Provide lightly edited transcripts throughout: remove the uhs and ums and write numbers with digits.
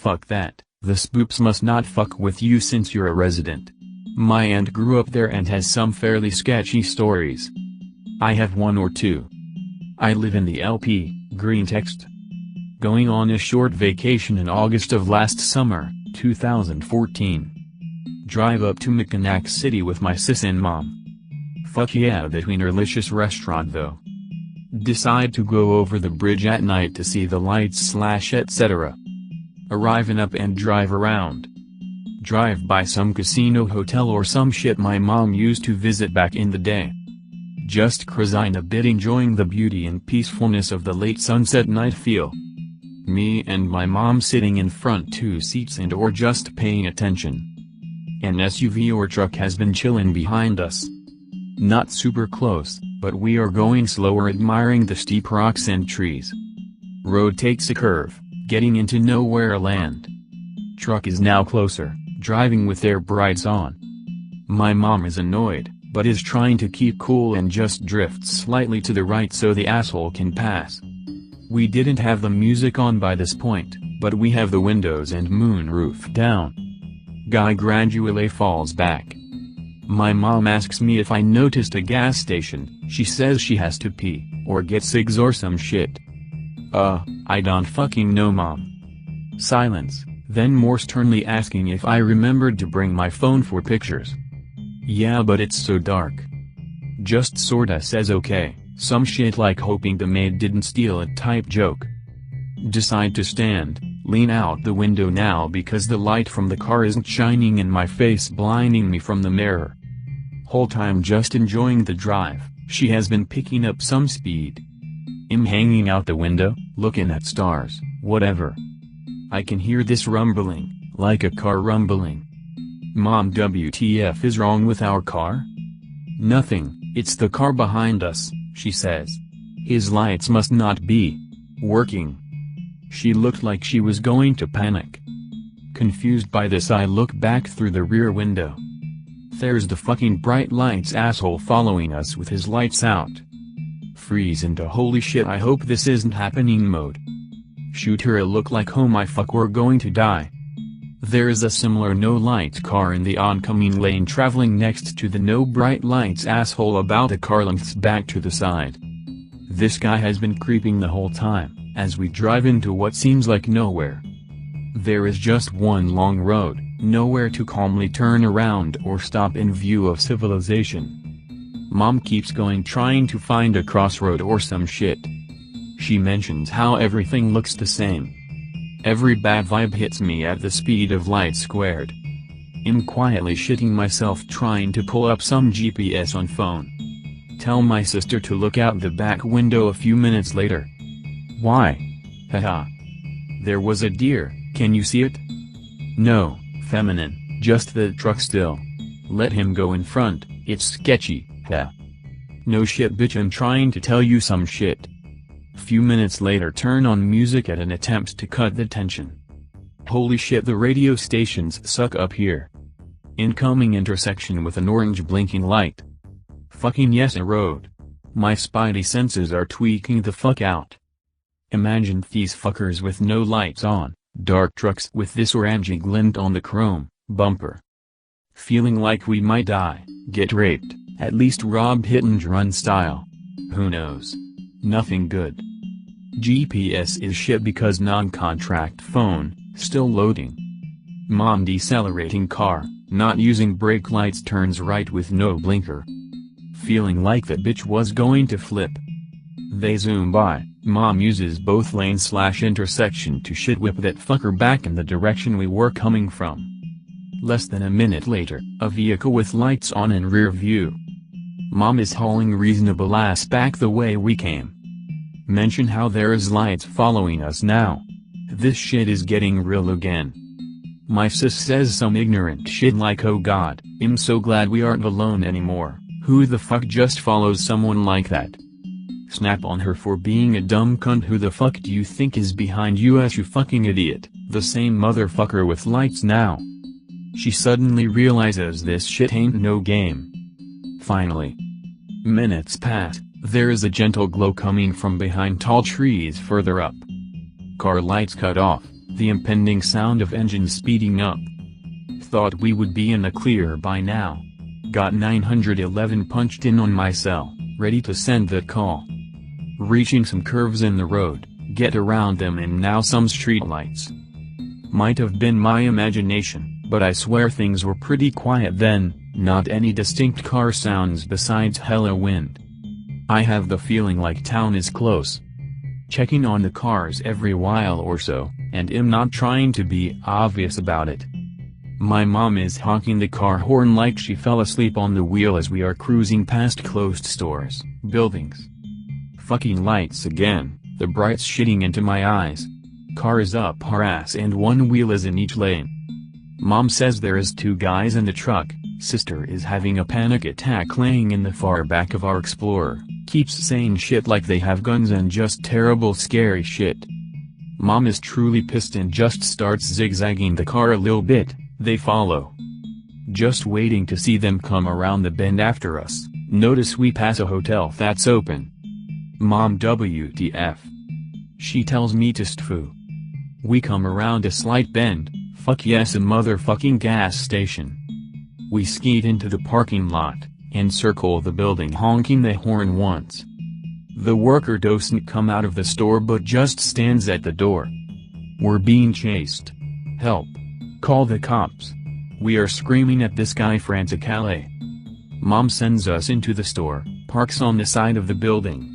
fuck that, the spoops must not fuck with you since you're a resident. My aunt grew up there and has some fairly sketchy stories. I have one or two. I live in the LP, greentext. Going on a short vacation in August of last summer, 2014. Drive up to Mackinac City with my sis and mom. Fuck yeah, that wienerlicious restaurant though. Decide to go over the bridge at night to see the lights / etc. Arriving up and drive around. Drive by some casino hotel or some shit my mom used to visit back in the day. Just cruising a bit, enjoying the beauty and peacefulness of the late sunset night feel. Me and my mom sitting in front 2 seats and or just paying attention. An SUV or truck has been chillin' behind us. Not super close, but we are going slower, admiring the steep rocks and trees. Road takes a curve, getting into nowhere land. Truck is now closer, driving with their brights on. My mom is annoyed, but is trying to keep cool and just drifts slightly to the right so the asshole can pass. We didn't have the music on by this point, but we have the windows and moonroof down. Guy gradually falls back. My mom asks me if I noticed a gas station. She says she has to pee, or get cigs or some shit. I don't fucking know, mom. Silence, then more sternly asking if I remembered to bring my phone for pictures. Yeah, but it's so dark. Just sorta says okay, some shit like hoping the maid didn't steal it type joke. Decide to stand, lean out the window now because the light from the car isn't shining in my face, blinding me from the mirror. Whole time just enjoying the drive, she has been picking up some speed. I'm hanging out the window, looking at stars, whatever. I can hear this rumbling, like a car rumbling. Mom, WTF is wrong with our car? Nothing, it's the car behind us, she says. His lights must not be working. She looked like she was going to panic. Confused by this, I look back through the rear window. There's the fucking bright lights asshole following us with his lights out. Freeze into holy shit, I hope this isn't happening mode. Shoot her a look like oh my fuck, we're going to die. There is a similar no light car in the oncoming lane traveling next to the no bright lights asshole about a car lengths back to the side. This guy has been creeping the whole time, as we drive into what seems like nowhere. There is just one long road, nowhere to calmly turn around or stop in view of civilization. Mom keeps going, trying to find a crossroad or some shit. She mentions how everything looks the same. Every bad vibe hits me at the speed of light squared. I'm quietly shitting myself trying to pull up some GPS on phone. Tell my sister to look out the back window a few minutes later. Why? Haha. There was a deer, can you see it? No, feminine, just the truck still. Let him go in front, it's sketchy, ha. No shit bitch, I'm trying to tell you some shit. Few minutes later, turn on music at an attempt to cut the tension. Holy shit, the radio stations suck up here. Incoming intersection with an orange blinking light. Fucking yes, a road. My spidey senses are tweaking the fuck out. Imagine these fuckers with no lights on, dark trucks with this orangey glint on the chrome bumper. Feeling like we might die, get raped, at least robbed hit and run style. Who knows? Nothing good. GPS is shit because non-contract phone, still loading. Mom decelerating car, not using brake lights, turns right with no blinker. Feeling like that bitch was going to flip. They zoom by, mom uses both lanes / intersection to shit whip that fucker back in the direction we were coming from. Less than a minute later, a vehicle with lights on in rear view. Mom is hauling reasonable ass back the way we came. Mention how there is lights following us now. This shit is getting real again. My sis says some ignorant shit like oh god, I'm so glad we aren't alone anymore, who the fuck just follows someone like that? Snap on her for being a dumb cunt. Who the fuck do you think is behind you fucking idiot? The same motherfucker with lights now. She suddenly realizes this shit ain't no game. Finally. Minutes pass, there is a gentle glow coming from behind tall trees further up. Car lights cut off, The impending sound of engines speeding up. Thought we would be in the clear by now. Got 911 punched in on my cell, ready to send that call. Reaching some curves in the road, get around them and now some streetlights. Might have been my imagination, but I swear things were pretty quiet then, not any distinct car sounds besides hella wind. I have the feeling like town is close. Checking on the cars every while or so, and am not trying to be obvious about it. My mom is honking the car horn like she fell asleep on the wheel as we are cruising past closed stores, buildings. Fucking lights again, the brights shitting into my eyes. Car is up her ass and one wheel is in each lane. Mom says there is 2 guys in the truck, sister is having a panic attack laying in the far back of our Explorer, keeps saying shit like they have guns and just terrible scary shit. Mom is truly pissed and just starts zigzagging the car a little bit, they follow. Just waiting to see them come around the bend after us, notice we pass a hotel that's open. Mom WTF. She tells me to stfoo. We come around a slight bend, fuck yes a motherfucking gas station. We skeet into the parking lot, and circle the building honking the horn once. The worker doesn't come out of the store but just stands at the door. We're being chased. Help. Call the cops. We are screaming at this guy frantically. Mom sends us into the store, parks on the side of the building.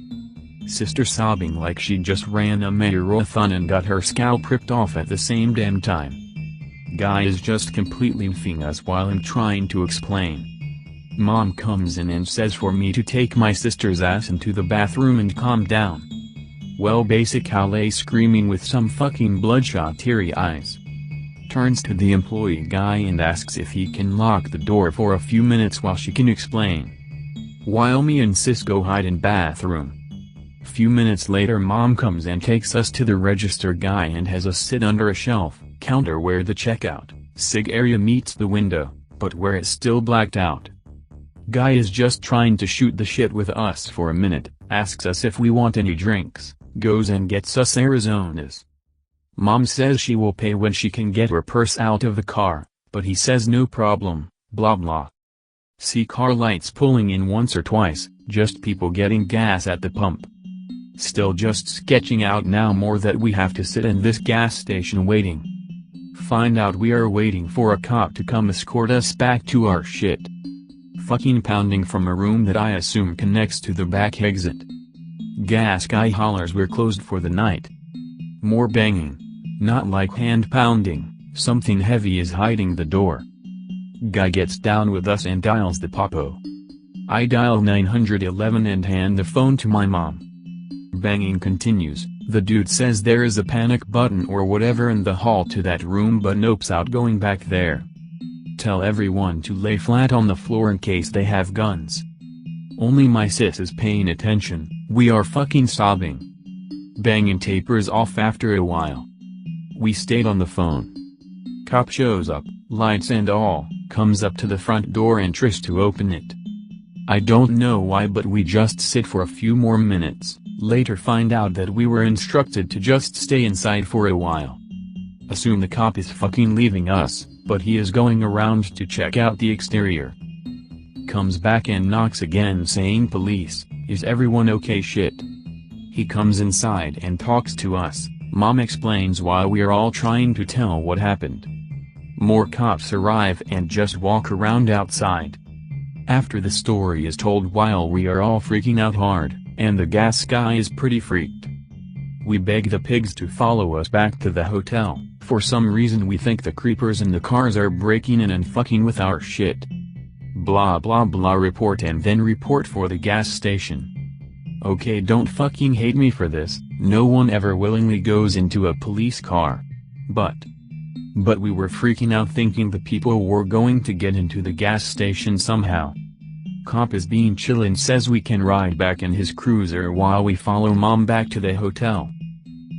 Sister sobbing like she just ran a marathon and got her scalp ripped off at the same damn time. Guy is just completely f***ing us while I'm trying to explain. Mom comes in and says for me to take my sister's ass into the bathroom and calm down. Well basically screaming with some fucking bloodshot teary eyes. Turns to the employee guy and asks if he can lock the door for a few minutes while she can explain. While me and sis go hide in bathroom. Few minutes later mom comes and takes us to the register guy and has us sit under a shelf counter where the checkout sig area meets the window, but where it's still blacked out. Guy is just trying to shoot the shit with us for a minute, asks us if we want any drinks, goes and gets us Arizonas. Mom says she will pay when she can get her purse out of the car, but he says no problem, blah blah. See car lights pulling in once or twice, just people getting gas at the pump. Still just sketching out now more that we have to sit in this gas station waiting. Find out we are waiting for a cop to come escort us back to our shit. Fucking pounding from a room that I assume connects to the back exit. Gas guy hollers we're closed for the night. More banging. Not like hand pounding, something heavy is hiding the door. Guy gets down with us and dials the popo. I dial 911 and hand the phone to my mom. Banging continues, the dude says there is a panic button or whatever in the hall to that room but nope's out going back there. Tell everyone to lay flat on the floor in case they have guns. Only my sis is paying attention, we are fucking sobbing. Banging tapers off after a while. We stayed on the phone. Cop shows up, lights and all, comes up to the front door and tries to open it. I don't know why but we just sit for a few more minutes, later find out that we were instructed to just stay inside for a while. Assume the cop is fucking leaving us, but he is going around to check out the exterior. Comes back and knocks again saying police, is everyone okay shit. He comes inside and talks to us. Mom explains while we are all trying to tell what happened. More cops arrive and just walk around outside. After the story is told while we are all freaking out hard, and the gas guy is pretty freaked. We beg the pigs to follow us back to the hotel, for some reason we think the creepers in the cars are breaking in and fucking with our shit. Blah blah blah report and then report for the gas station. Okay, don't fucking hate me for this, no one ever willingly goes into a police car. But we were freaking out thinking the people were going to get into the gas station somehow. Cop is being chill and says we can ride back in his cruiser while we follow mom back to the hotel.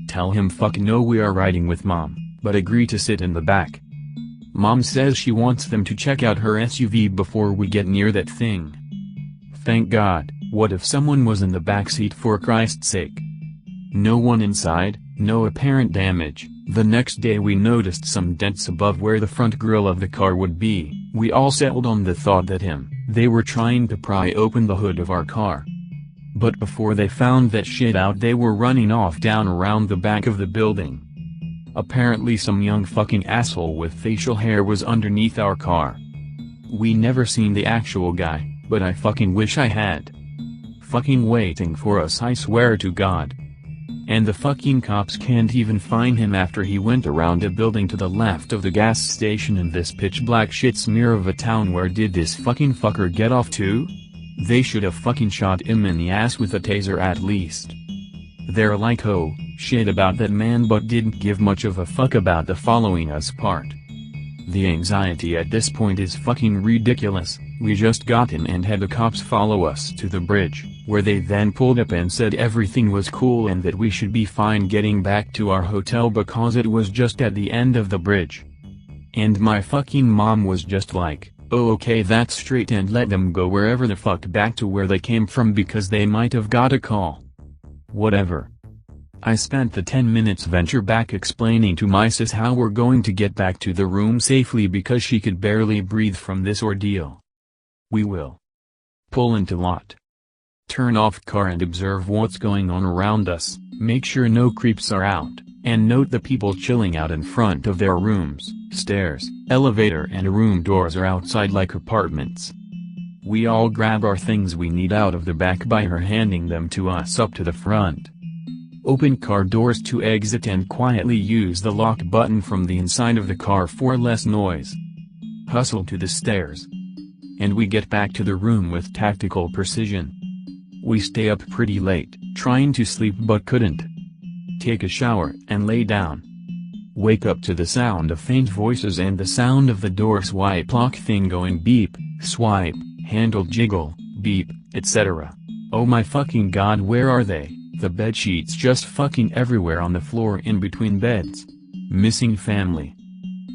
Tell him fuck no we are riding with mom, but agree to sit in the back. Mom says she wants them to check out her SUV before we get near that thing. Thank God. What if someone was in the backseat for Christ's sake? No one inside, no apparent damage, The next day we noticed some dents above where the front grille of the car would be. We all settled on the thought that they were trying to pry open the hood of our car. But before they found that shit out, they were running off down around the back of the building. Apparently some young fucking asshole with facial hair was underneath our car. We never seen the actual guy, but I fucking wish I had. Fucking waiting for us, I swear to God. And the fucking cops can't even find him after he went around a building to the left of the gas station in this pitch black shit smear of a town. Where did this fucking fucker get off to? They should have fucking shot him in the ass with a taser at least. They're like, oh, shit about that man, but didn't give much of a fuck about the following us part. The anxiety at this point is fucking ridiculous. We just got in and had the cops follow us to the bridge, where they then pulled up and said everything was cool and that we should be fine getting back to our hotel because it was just at the end of the bridge. And my fucking mom was just like, oh okay, that's straight, and let them go wherever the fuck back to where they came from because they might have got a call. Whatever. I spent the 10 minutes venture back explaining to my sis how we're going to get back to the room safely because she could barely breathe from this ordeal. We will pull into lot, turn off car and observe what's going on around us, make sure no creeps are out, and note the people chilling out in front of their rooms. Stairs, elevator and room doors are outside like apartments. We all grab our things we need out of the back by her handing them to us up to the front. Open car doors to exit and quietly use the lock button from the inside of the car for less noise. Hustle to the stairs. And we get back to the room with tactical precision. We stay up pretty late, trying to sleep but couldn't. Take a shower and lay down. Wake up to the sound of faint voices and the sound of the door swipe lock thing going beep, swipe, handle jiggle, beep, etc. Oh my fucking god, where are they? The bed sheets just fucking everywhere on the floor in between beds. Missing family.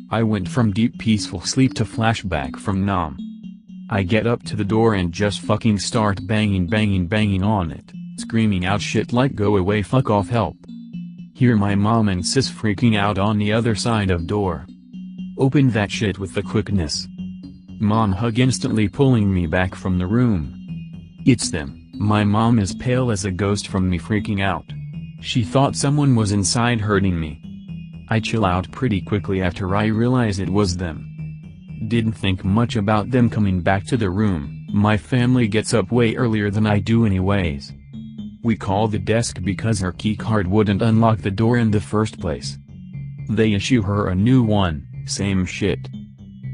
I went from deep peaceful sleep to flashback from Nam. I get up to the door and just fucking start banging on it, screaming out shit like go away, fuck off, help. Hear my mom and sis freaking out on the other side of door. Open that shit with the quickness. Mom hug instantly pulling me back from the room. It's them. My mom is pale as a ghost from me freaking out. She thought someone was inside hurting me. I chill out pretty quickly after I realize it was them. Didn't think much about them coming back to the room. My family gets up way earlier than I do anyways. We call the desk because her keycard wouldn't unlock the door in the first place. They issue her a new one, same shit.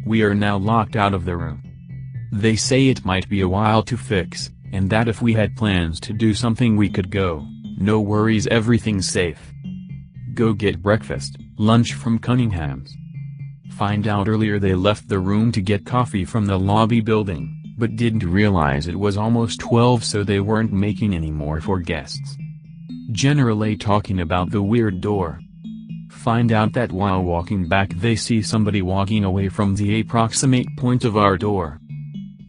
We are now locked out of the room. They say it might be a while to fix, and that if we had plans to do something we could go, no worries, everything's safe. Go get breakfast, lunch from Cunningham's. Find out earlier they left the room to get coffee from the lobby building, but didn't realize it was almost 12 so they weren't making any more for guests. Generally talking about the weird door. Find out that while walking back they see somebody walking away from the approximate point of our door.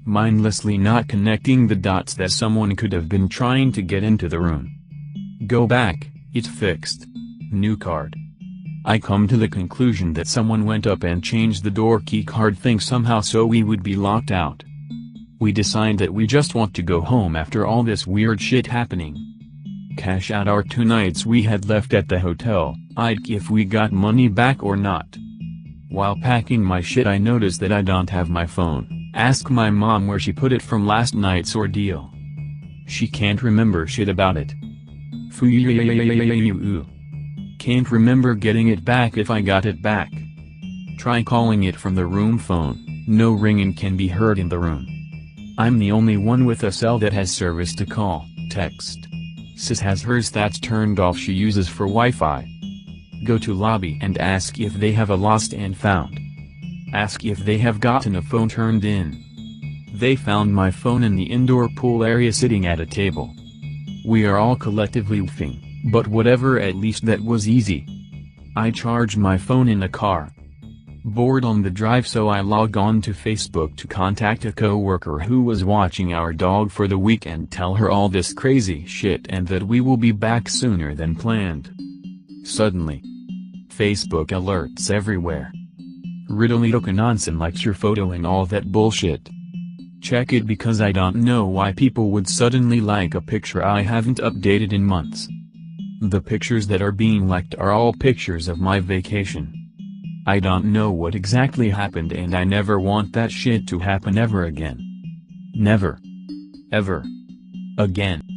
Mindlessly not connecting the dots that someone could have been trying to get into the room. Go back, it's fixed. New card. I come to the conclusion that someone went up and changed the door key card thing somehow so we would be locked out. We decide that we just want to go home after all this weird shit happening. Cash out our 2 nights we had left at the hotel, I'd if we got money back or not. While packing my shit I notice that I don't have my phone. Ask my mom where she put it from last night's ordeal. She can't remember shit about it. Can't remember getting it back if I got it back. Try calling it from the room phone, no ringing can be heard in the room. I'm the only one with a cell that has service to call, text. Sis has hers that's turned off, she uses for Wi-Fi. Go to lobby and ask if they have a lost and found. Ask if they have gotten a phone turned in. They found my phone in the indoor pool area sitting at a table. We are all collectively laughing, but whatever, at least that was easy. I charged my phone in the car. Bored on the drive so I log on to Facebook to contact a coworker who was watching our dog for the week and tell her all this crazy shit and that we will be back sooner than planned. Suddenly, Facebook alerts everywhere. Riddle-me-doka nonsense likes your photo and all that bullshit. Check it because I don't know why people would suddenly like a picture I haven't updated in months. The pictures that are being liked are all pictures of my vacation. I don't know what exactly happened and I never want that shit to happen ever again. Never. Ever. Again.